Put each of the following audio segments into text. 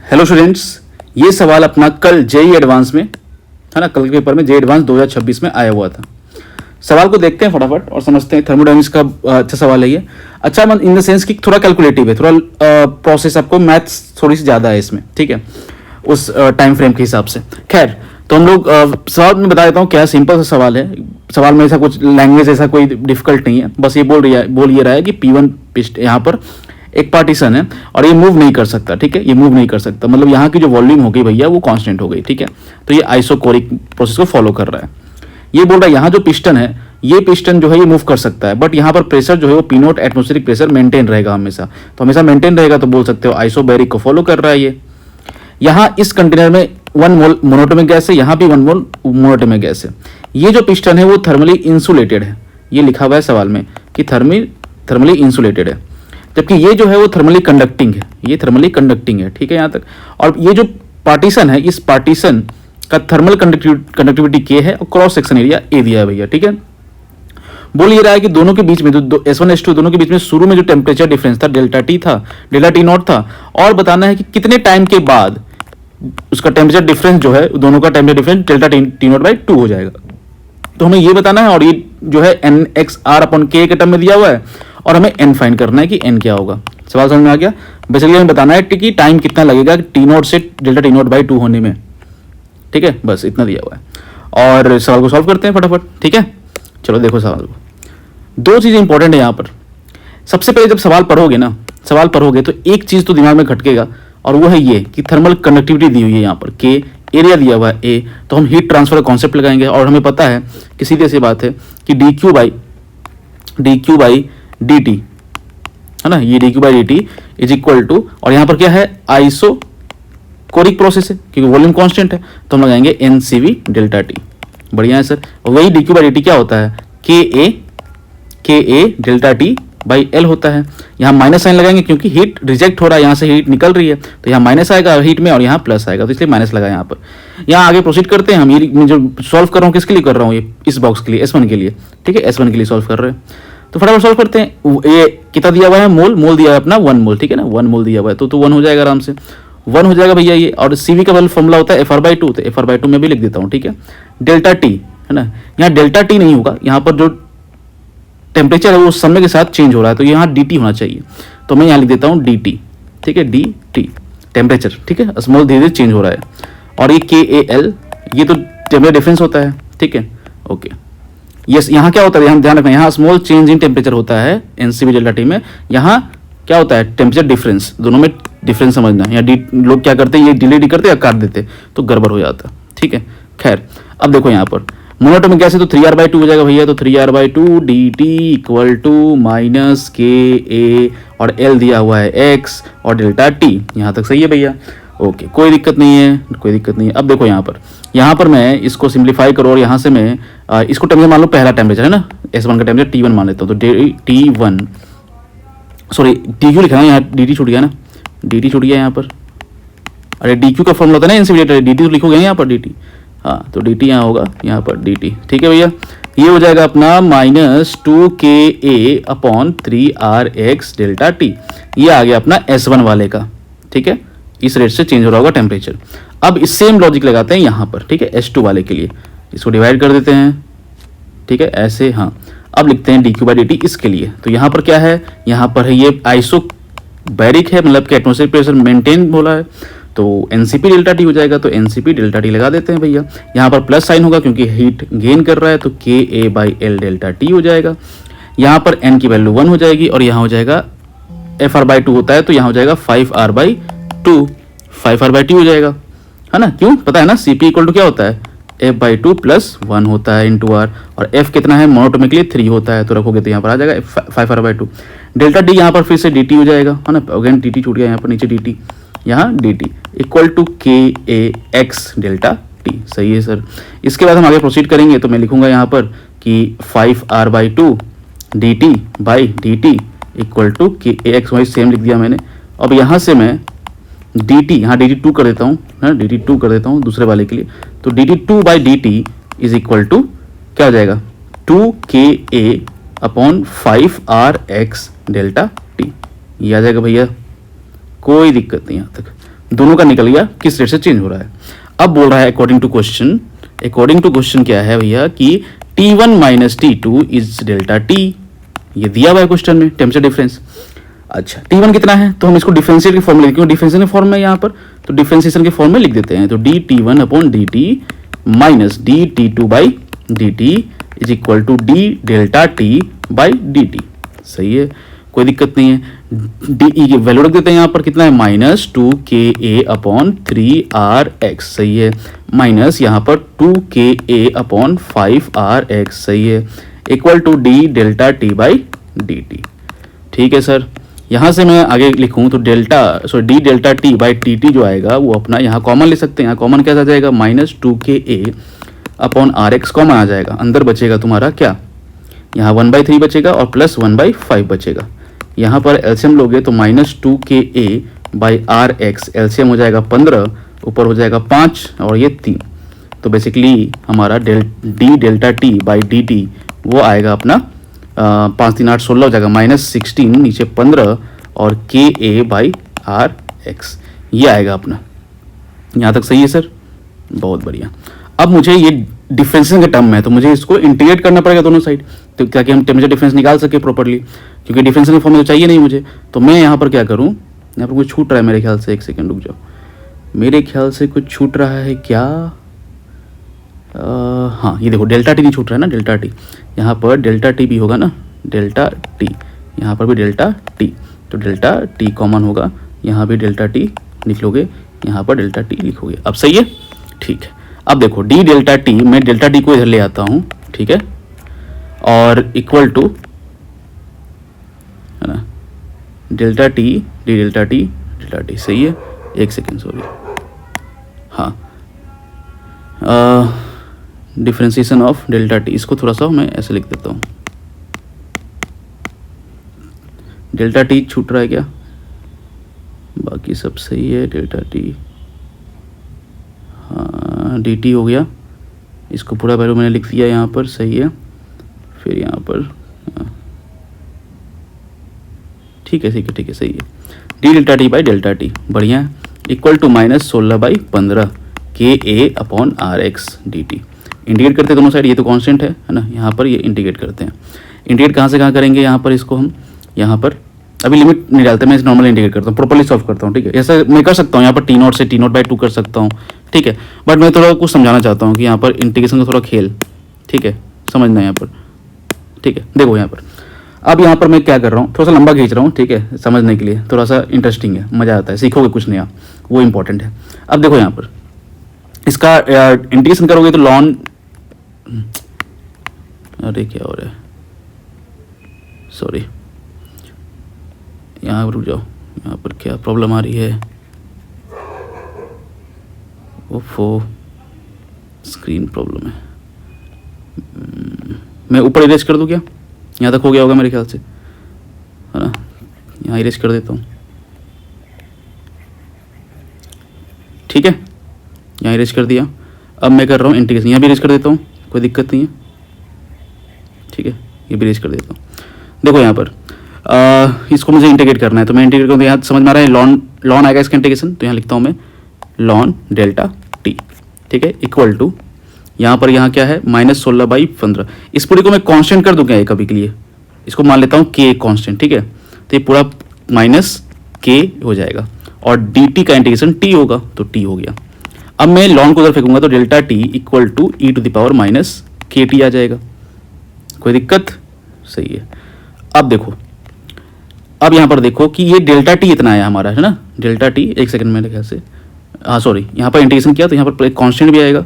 Hello students, ये सवाल अपना कल जेई एडवांस में है ना, कल के पेपर में जेई एडवांस 2026 में आया हुआ था। सवाल को देखते हैं फटाफट और समझते हैं। थर्मोडायनेमिक्स का अच्छा सवाल है ये। अच्छा इन द सेंस कि थोड़ा कैलकुलेटिव है, थोड़ा प्रोसेस, आपको मैथ्स थोड़ी सी ज़्यादा है इसमें, ठीक है, उस टाइम फ्रेम के हिसाब से। खैर, तो हम लोग सवाल में बता देता हूँ क्या सिंपल सा सवाल है। सवाल में ऐसा कुछ लैंग्वेज ऐसा कोई डिफिकल्ट नहीं है, बस ये बोल ये रहा है कि P1 पिस्ट यहाँ पर एक पार्टीशन है और ये मूव नहीं कर सकता, ठीक है, ये मूव नहीं कर सकता, मतलब यहाँ की जो वॉल्यूम हो गई भैया वो कांस्टेंट हो गई, ठीक है। तो ये आइसोकोरिक प्रोसेस को फॉलो कर रहा है। ये बोल रहा है यहाँ जो पिस्टन है, ये पिस्टन जो है ये मूव कर सकता है, बट यहाँ पर प्रेशर जो है वो P0 एटमॉस्फेरिक प्रेशर मेंटेन रहेगा हमेशा। तो हमेशा मेंटेन रहेगा, तो बोल सकते हो आइसोबैरिक को फॉलो कर रहा है ये। यहाँ इस कंटेनर में 1 मोल मोनोटोमिक गैस है, यहाँ भी 1 मोल मोनोटोमिक गैस है। ये जो पिस्टन है वो थर्मली इंसुलेटेड है, ये लिखा हुआ है सवाल में कि थर्मली इंसुलेटेड है, जबकि ये जो है वो थर्मली कंडक्टिंग है, ये थर्मली कंडक्टिंग है, ठीक है यहाँ तक। और ये जो पार्टीशन है, इस पार्टीशन का थर्मल कंडक्टिविटी के है और क्रॉस सेक्शन एरिया ए दिया है भैया, ठीक है। बोल ये रहा है कि दोनों के बीच में जो S1 S2 दोनों के बीच में शुरू में जो टेम्परेचर डिफरेंस था डेल्टा टी था, डेल्टा टी नॉट था, और बताना है कि कितने टाइम के बाद उसका टेम्परेचर डिफरेंस जो है, दोनों का temperature difference delta T naught by 2 हो जाएगा। तो हमें ये बताना है, और ये जो है एन एक्स आर अपन के टर्म में दिया हुआ है, और हमें एन फाइंड करना है कि एन क्या होगा। सवाल समझ में आ गया। बेसिकली हमें बताना है कि टाइम कितना लगेगा टी नॉट से डेल्टा टी नॉट बाई 2 होने में, ठीक है, बस इतना दिया हुआ है। और सवाल को सॉल्व करते हैं फटाफट, ठीक है। चलो देखो सवाल को, दो चीज़ें इंपॉर्टेंट है यहाँ पर। सबसे पहले जब सवाल पढ़ोगे तो एक चीज़ तो दिमाग में खटकेगा, और वो है ये कि थर्मल कंडक्टिविटी दी हुई है यहाँ पर के, एरिया दिया हुआ है ए, तो हम हीट ट्रांसफर का कॉन्सेप्ट लगाएंगे। और हमें पता है कि सीधी सी बात है कि d q by d t है ना, ये d q by d t is equal to, और यहाँ पर क्या है, आइसोकोरिक प्रोसेस है क्योंकि वॉल्यूम कांस्टेंट है, तो हम लगाएंगे n C v delta T. बढ़िया है सर। वही d q by d t क्या होता है, K A delta T by L होता है। यहाँ माइनस साइन लगाएंगे क्योंकि हीट रिजेक्ट हो रहा है, यहाँ से हीट निकल रही है, तो यहाँ माइनस आएगा हीट में और यहाँ प्लस आएगा, तो इसलिए माइनस लगा यहाँ पर। यहाँ आगे प्रोसीड करते हैं हम। ये जो सॉल्व कर रहा हूँ किसके लिए कर रहा हूँ, ये इस बॉक्स के लिए, S1 के लिए, ठीक है, S1 के लिए सॉल्व कर रहे हैं। तो फटाफट सॉल्व करते हैं। ये कितना दिया हुआ है, मोल दिया है अपना 1 मोल, ठीक है ना, 1 मोल दिया हुआ है, तो 1 हो जाएगा आराम से, 1 हो जाएगा भैया ये। और CV का वाला फॉर्मूला होता है FR/2, तो FR/2 में भी लिख देता हूँ, ठीक है। डेल्टा टी है ना, यहाँ डेल्टा टी नहीं होगा, यहाँ पर जो टेम्परेचर है वो समय के साथ चेंज हो रहा है, तो यहाँ dt होना चाहिए, तो मैं यहाँ लिख देता हूँ dt, ठीक है, dt टेम्परेचर, ठीक है, स्मॉल धीरे धीरे चेंज हो रहा है। और ये KAL ये तो टेम्परेचर डिफरेंस होता है, ठीक है, ओके। यस, यहाँ क्या होता है, यहाँ ध्यान रखना, यहाँ स्मॉल चेंज इन टेम्परेचर होता है NCV डेल्टा टी में, यहाँ क्या होता है, टेम्परेचर डिफरेंस, दोनों में डिफरेंस समझना। यहाँ डी लोग क्या करते हैं, ये डिलीट करते या काट देते, तो गड़बड़ हो जाता, ठीक है। खैर, अब देखो यहाँ पर मोनोटोमिक गैस है तो 3R/2 हो जाएगा भैया, तो 3R/2 dt equal to minus के ए, और L दिया हुआ है x और डेल्टा टी। यहाँ तक सही है भैया, ओके, कोई दिक्कत नहीं है। अब देखो यहाँ पर मैं इसको सिंप्लीफाई करूँ, और यहाँ से मैं इसको टेम्परेचर मान लो, पहला टेम्परेचर है ना, S1 का टेम्परेचर T1 मान लेता हूँ, तो T1 सॉरी DQ लिखा है, यहाँ DT छूट गया ना, DT छूट गया यहाँ पर। अरे DQ का फॉर्मूला होता है ना NCV, DT तो लिखोगे यहाँ पर DT, हाँ, तो dt यहाँ होगा, यहाँ पर dt, ठीक है भैया। ये हो जाएगा अपना -2KA upon 3RX delta T. ये आ गया अपना S1 वाले का, ठीक है, इस रेट से चेंज हो रहा होगा टेम्परेचर। अब इस सेम लॉजिक लगाते हैं यहाँ पर, ठीक है, S2 वाले के लिए, इसको डिवाइड कर देते हैं, ठीक है, ऐसे, हाँ। अब लिखते हैं dQ/dt इसके लिए, तो यहाँ पर क्या है, यहाँ पर है ये आइसोबैरिक है, मतलब कि एटमॉस्फेरिक प्रेशर मेंटेन बोला है, तो NCP डेल्टा टी हो जाएगा, तो NCP डेल्टा टी लगा देते हैं भैया। यहाँ पर प्लस साइन होगा क्योंकि हीट गेन कर रहा है, तो KA/L डेल्टा टी हो जाएगा। यहाँ पर N की वैल्यू 1 हो जाएगी, और यहाँ हो जाएगा FR/2 होता है, तो यहाँ हो जाएगा 5R/2 हो जाएगा, है ना। क्यों पता है ना, CP इक्वल टू क्या होता है, F/2 प्लस 1 होता है इंटू R, और F कितना है, मोनोटोमिकली 3 होता है, तो रखोगे तो यहाँ पर आ जाएगा 5R/2। डेल्टा टी यहाँ पर फिर से dt हो जाएगा, है ना, अगेन dt छूट गया यहाँ पर नीचे dt, यहाँ dt equal to KAX delta T. सही है सर। इसके बाद हम आगे प्रोसीड करेंगे, तो मैं लिखूंगा यहाँ पर कि 5R/2 dt equal to KAX, वही सेम लिख दिया मैंने। अब यहाँ से मैं dt, यहाँ dt2 कर देता हूँ, है ना, dt2 कर देता हूँ दूसरे वाले के लिए, तो dt2/dt इज इक्वल टू क्या हो जाएगा, 2KA upon 5RX delta T. ये आ जाएगा भैया, कोई दिक्कत नहीं यहाँ तक। दोनों का निकल गया किस रेट से चेंज हो रहा है। अब बोल रहा है अकॉर्डिंग टू क्वेश्चन क्या है भैया कि T1 minus T2 is delta T। ये दिया हुआ है क्वेश्चन में टेम्परेचर डिफरेंस। अच्छा T1 कितना है, तो हम इसको डिफरेंशिएट के फॉर्म में लिखेंगे, क्योंकि डिफरेंशिएशन के फॉर्म में यहाँ पर, तो डिफरेंशिएशन के फॉर्म में लिख देते हैं। तो dt1 upon dt minus dt2 by dt is equal to d delta t by dt। सही है, कोई दिक्कत नहीं है। डी ई की वैल्यू रख देते हैं यहाँ पर, कितना है माइनस 2ka अपॉन 3rx। सही है, माइनस यहाँ पर 2ka अपॉन 5rx। सही है, equal to d delta T by d t. ठीक है सर, यहाँ से मैं आगे लिखूँ तो d delta T by T T जो आएगा वो अपना यहाँ कॉमन ले सकते हैं। यहाँ कॉमन क्या आ जाएगा, minus 2ka upon rx common आ जाएगा। अंदर बचेगा तुम्हारा क्या, यहाँ 1/3 बचेगा और प्लस 1/5 बचेगा। यहाँ पर एलसीएम लोगे तो minus 2ka by rx, LCM हो जाएगा 15, ऊपर हो जाएगा 5 और ये 3। तो बेसिकली हमारा D delta T by d T वो आएगा अपना 5 3 8 16 हो जाएगा, माइनस 16 नीचे 15 और ka बाई rx ये आएगा अपना। यहाँ तक सही है सर, बहुत बढ़िया। अब मुझे ये डिफरेंशिएशन का टर्म है तो मुझे इसको इंटीग्रेट करना पड़ेगा दोनों साइड, तो ताकि हम टेम्परेचर डिफरेंस निकाल सके प्रॉपर्ली, क्योंकि डिफरेंशिएशन फॉर्म में तो चाहिए नहीं मुझे। तो मैं यहाँ पर क्या करूँ, यहाँ पर कुछ छूट रहा है मेरे ख्याल से, एक सेकेंड रुक जाओ, मेरे ख्याल से कुछ छूट रहा है क्या। हाँ ये देखो डेल्टा टी नहीं छूट रहा है ना, डेल्टा टी यहाँ पर डेल्टा टी भी होगा ना, डेल्टा टी यहाँ पर भी डेल्टा टी, तो डेल्टा टी कॉमन होगा, यहाँ भी डेल्टा टी लिख लोगे, यहाँ पर डेल्टा टी लिखोगे। अब सही है, ठीक है। अब देखो डी डेल्टा टी, मैं डेल्टा टी को इधर ले आता हूँ, ठीक है, और इक्वल टू है ना delta T D delta T. सही है, एक सेकेंड सॉरी, हाँ डिफरेंशिएशन ऑफ डेल्टा टी, इसको थोड़ा सा मैं ऐसे लिख देता हूँ। डेल्टा टी छूट रहा है क्या, बाकी सब सही है। डेल्टा टी हाँ डी टी हो गया, इसको पूरा वैल्यू मैंने लिख दिया यहाँ पर, सही है। फिर यहाँ पर ठीक है सही है। D delta T by delta T बढ़िया है, equal to minus 16/15 ka upon rx dt। Integrate करते हैं दोनों साइड, ये तो कांस्टेंट है ना, यहाँ पर ये इंटीग्रेट करते हैं। इंटीग्रेट कहाँ से कहाँ करेंगे, यहाँ पर इसको हम यहाँ पर अभी लिमिट नहीं डालते, मैं इस नॉर्मल इंटीग्रेट करता हूँ, प्रॉपर्ली सॉल्व करता हूँ। ठीक है, ऐसा मैं कर सकता हूँ, यहाँ पर T0 से T0/2 कर सकता हूँ, ठीक है, बट मैं थोड़ा कुछ समझाना चाहता हूँ कि यहाँ पर इंटीग्रेशन का थोड़ा खेल, ठीक है, समझना यहाँ पर। ठीक है, देखो यहाँ पर अब यहाँ पर मैं क्या कर रहा हूँ, थोड़ा सा लंबा खींच रहा हूँ, ठीक है, समझने के लिए थोड़ा सा इंटरेस्टिंग है, मज़ा आता है, सीखोगे कुछ नया, वो इंपॉर्टेंट है। अब देखो यहाँ पर इसका इंटीग्रेशन करोगे तो लॉन, अरे क्या हो रहा है, सॉरी यहाँ पर रुक जाओ, यहाँ पर क्या प्रॉब्लम आ रही है, ओफो स्क्रीन प्रॉब्लम है। मैं ऊपर इरेज कर दूँ क्या, यहाँ तक हो गया होगा मेरे ख्याल से, है ना, यहाँ इरेज कर देता हूँ, ठीक है, यहाँ इरेज कर दिया। अब मैं कर रहा हूँ इंटीग्रेशन, यहाँ भी इरेज कर देता हूँ, कोई दिक्कत नहीं है, ठीक है, ये भी इरेज कर देता हूँ। देखो यहाँ पर इसको मुझे इंटीग्रेट करना है, तो मैं इंटीग्रेट करूँ तो यहाँ समझ में आ रहा है, लॉन आएगा इसका इंटीग्रेशन, तो यहाँ लिखता हूँ मैं लॉन डेल्टा टी, ठीक है, इक्वल टू यहाँ पर यहाँ क्या है माइनस 16/15। इस पूरी को मैं कांस्टेंट कर दूँ क्या एक अभी के लिए, इसको मान लेता हूँ के कांस्टेंट, ठीक है, तो ये पूरा माइनस के हो जाएगा और डी टी का इंटीग्रेशन टी होगा, तो टी हो गया। अब मैं लॉन को उधर फेंकूंगा तो delta T equal to e to the power minus k t आ जाएगा, कोई दिक्कत, सही है। अब देखो, अब यहाँ पर देखो कि ये डेल्टा टी इतना आया हमारा, है ना, डेल्टा टी, एक सेकंड मेरे ख्याल से, हाँ सॉरी, यहाँ पर इंटीग्रेशन किया तो यहाँ पर कांस्टेंट भी आएगा,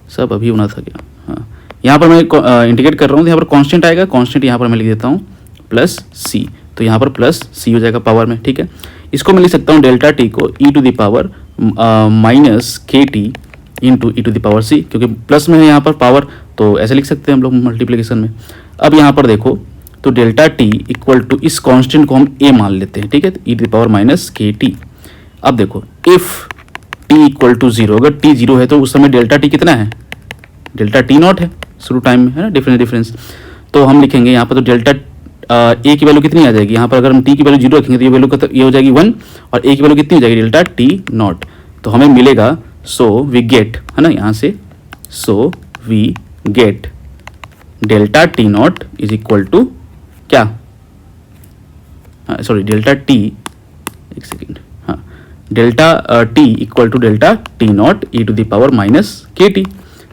सब अभी होना था क्या, हाँ यहाँ पर मैं इंटीग्रेट कर रहा हूँ तो यहाँ पर कांस्टेंट आएगा, कांस्टेंट यहाँ पर मैं लिख देता हूँ प्लस सी, तो यहाँ पर प्लस सी हो जाएगा पावर में, ठीक है। इसको मैं लिख सकता हूँ डेल्टा टी को e to the power minus k T into e to the power C, क्योंकि प्लस में है यहाँ पर पावर, तो ऐसे लिख सकते हैं हम लोग मल्टीप्लिकेशन में। अब यहाँ पर देखो तो डेल्टा टी इक्वल टू इस कांस्टेंट को हम ए मान लेते हैं, ठीक है, ई to the power minus k T. अब देखो इफ टी इक्वल टू 0, अगर टी 0 है तो उस समय डेल्टा टी कितना है, डेल्टा टी नॉट है शुरू टाइम में, है ना, डिफरेंस, तो हम लिखेंगे यहाँ पर तो डेल्टा ए की वैल्यू कितनी आ जाएगी, यहाँ पर अगर हम टी की वैल्यू 0 रखेंगे तो ये वैल्यू ये हो जाएगी 1, और ए की वैल्यू कितनी हो जाएगी डेल्टा टी नॉट। तो हमें मिलेगा सो वी गेट, है ना, यहाँ से so we get delta T naught is equal to क्या, सॉरी डेल्टा टी, एक सेकेंड, हाँ, delta T equal to delta T naught e to the power minus k t.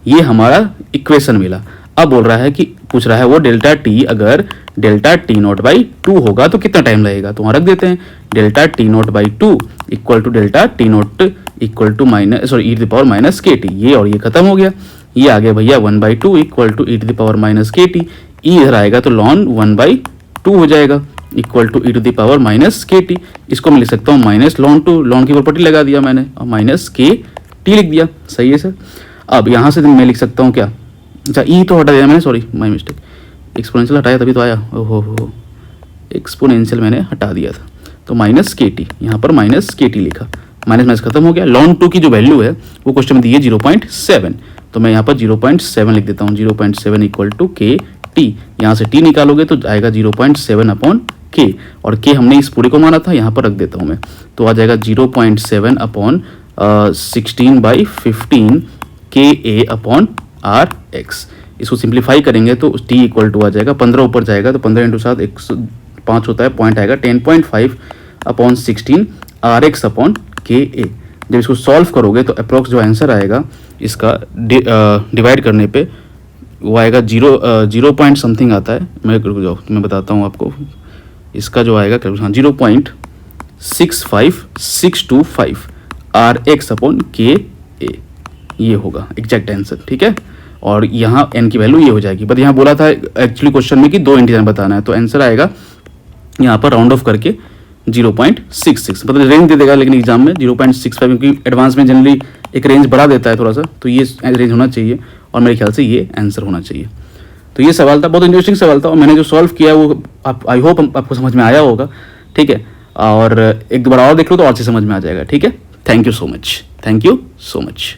ये हमारा इक्वेशन मिला। अब बोल रहा है कि पूछ रहा है वो डेल्टा टी अगर डेल्टा टी नॉट बाई 2 होगा तो कितना टाइम लगेगा, तो वहाँ रख देते हैं delta T naught by 2 equal to delta T naught equal to minus sorry e to the power minus k t. ये और ये खत्म हो गया, ये आ गया भैया 1/2 equal to e to the power minus k t. E इधर आएगा तो लॉन 1/2 हो जाएगा equal to e to the power minus k t. इसको मैं लिख सकता हूँ माइनस लॉन टू, लॉन की प्रॉपर्टी लगा दिया मैंने और माइनस के टी लिख दिया। सही है सर। अब यहाँ से मैं लिख सकता हूँ क्या, अच्छा ई तो हटा दिया मैंने, सॉरी माई मिस्टेक, एक्सपोनेंशियल हटाया तभी तो आया, ओहो हो, एक्सपोनेंशियल मैंने हटा दिया था, तो माइनस के टी, यहाँ पर माइनस के टी लिखा, माइनस माइनस खत्म हो गया। लॉन 2 की जो वैल्यू है वो क्वेश्चन में दी है 0.7, तो मैं यहाँ पर 0.7 लिख देता हूँ, 0.7 इक्वल टू के टी। यहाँ से टी निकालोगे तो आएगा 0.7 अपॉन के, और के हमने इस पूरे को माना था, यहाँ पर रख देता हूँ मैं, तो आ जाएगा 0.7 अपॉन 16/15 के ए अपॉन आर एक्स। इसको सिंप्लीफाई करेंगे तो टी इक्वल टू आ जाएगा 15 ऊपर जाएगा तो 15 × 7 105 होता है, पॉइंट आएगा 10.5 अपॉन 16 आर एक्स अपॉन के ए। जब इसको सॉल्व करोगे तो अप्रोक्स जो आंसर आएगा इसका डिवाइड करने पे वो आएगा 0 पॉइंट समथिंग आता है, मैं रुक जाओ मैं बताता हूँ आपको, इसका जो आएगा हाँ 0.65625 आर एक्स अपॉन के ए, ये होगा एग्जैक्ट आंसर। ठीक है, और यहाँ n की वैल्यू ये हो जाएगी, बट यहाँ बोला था एक्चुअली क्वेश्चन में कि 2 इंटीजर बताना है, तो आंसर आएगा यहाँ पर राउंड ऑफ करके 0.66, मतलब रेंज दे देगा लेकिन एग्जाम में 0.65, क्योंकि एडवांस में जनरली एक रेंज बढ़ा देता है थोड़ा सा, तो ये रेंज होना चाहिए और मेरे ख्याल से ये आंसर होना चाहिए। तो ये सवाल था, बहुत इंटरेस्टिंग सवाल था, और मैंने जो सॉल्व किया वो आई होप आपको समझ में आया होगा। ठीक है, और एक बार और देख लो तो और से समझ में आ जाएगा। ठीक है, thank you so much, thank you so much.